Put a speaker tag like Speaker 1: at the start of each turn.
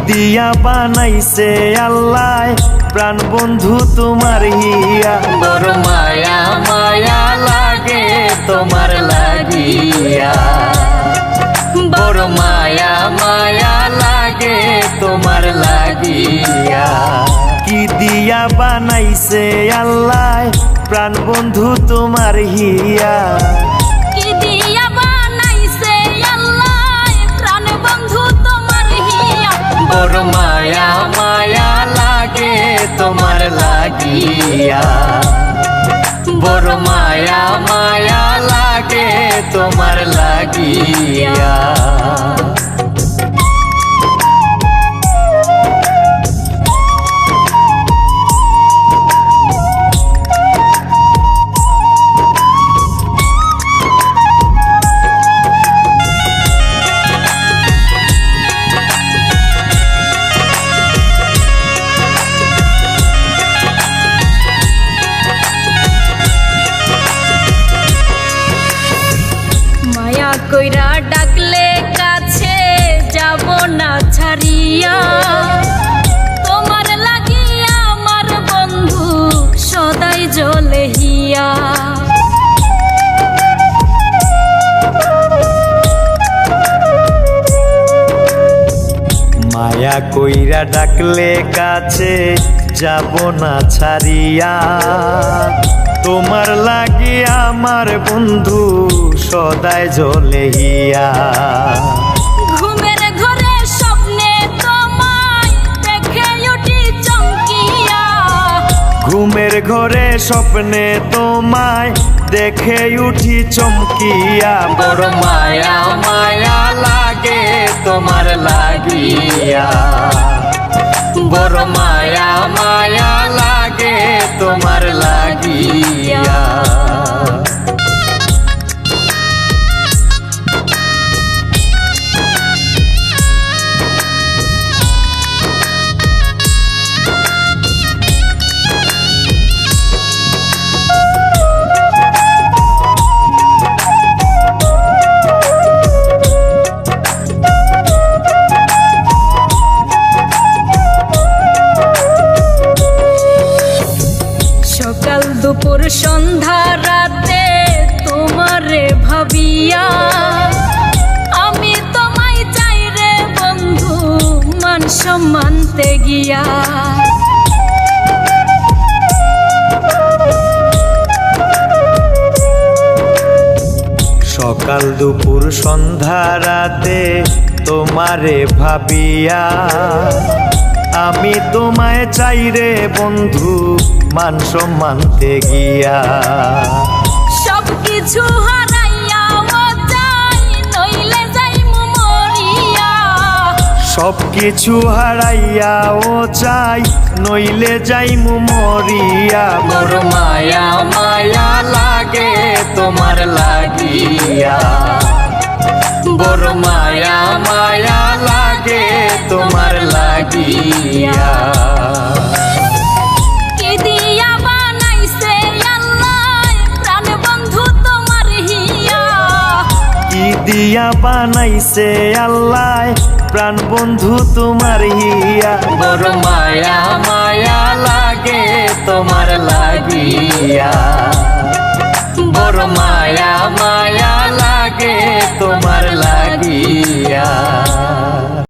Speaker 1: দিয়া বানাইছে আল্লাহ প্রাণ বন্ধু তোমার হিয়া।
Speaker 2: বড় মায়া মায়া লাগে তোমার লাগিয়া, বড় মায়া মায়া লাগে তোমার লাগিয়া।
Speaker 1: কি দিয়া বানাইছে আল্লাহ প্রাণ বন্ধু তোমার হিয়া।
Speaker 3: কি দিয়া বানাইছে আল্লাহ প্রাণ বন্ধু তোমার হিয়া।
Speaker 2: বড় মায়া মায়া লাগে তোমার লাগিয়া, বড় মায়া মায়া লাগে তোমার লাগিয়া।
Speaker 3: মায়া কইরা ডাকলে কাছে যাব না ছাড়িয়া, তোমার লাগিয়া আমার বন্ধু সদাই জ্বলে হিয়া।
Speaker 1: মায়া কইরা ডাকলে কাছে যাব না ছাড়িয়া, তোমার লাগিয়া আমার বন্ধু সদাই জ্বলে হিয়া।
Speaker 3: ঘুমের ঘরে স্বপ্নে তোমায় দেখে উঠি চমকিয়া,
Speaker 1: ঘুমের ঘরে স্বপ্নে তোমায় দেখে উঠি চমকিয়া।
Speaker 2: বড় মায়া মায়া লাগে তোমার লাগিয়া, বড় মায়া মায়া লাগে তোমার লাগিয়া।
Speaker 3: সকাল দুপুর সন্ধ্যা রাতে তোমারে ভাবিয়া, আমি তোমায় চাই রে বন্ধু মান সম্মানতে গিয়া।
Speaker 1: সকাল দুপুর সন্ধ্যা রাতে তোমারে ভাবিয়া, আমি তোমায় চাই রে বন্ধু মান সম্মানতে গিয়া।
Speaker 3: সব কিছু হারাইয়া ও চাই নইলে যাইমু মরিয়া,
Speaker 1: সব কিছু হারাইয়া ও চাই নইলে যাইমু মরিয়া।
Speaker 2: বড় মায়া মায়া লাগে তোমার লাগিয়া, বড় মায়া মায়া লাগে তোমার লাগিয়া।
Speaker 3: কি দিয়া বানাইছে আল্লাহ প্রাণ বন্ধু তোমার হিয়া।
Speaker 1: কি দিয়া বানাইছে আল্লাহ প্রাণ বন্ধু তোমার হিয়া।
Speaker 2: বড় মায়া মায়া লাগে তোমার লাগিয়া।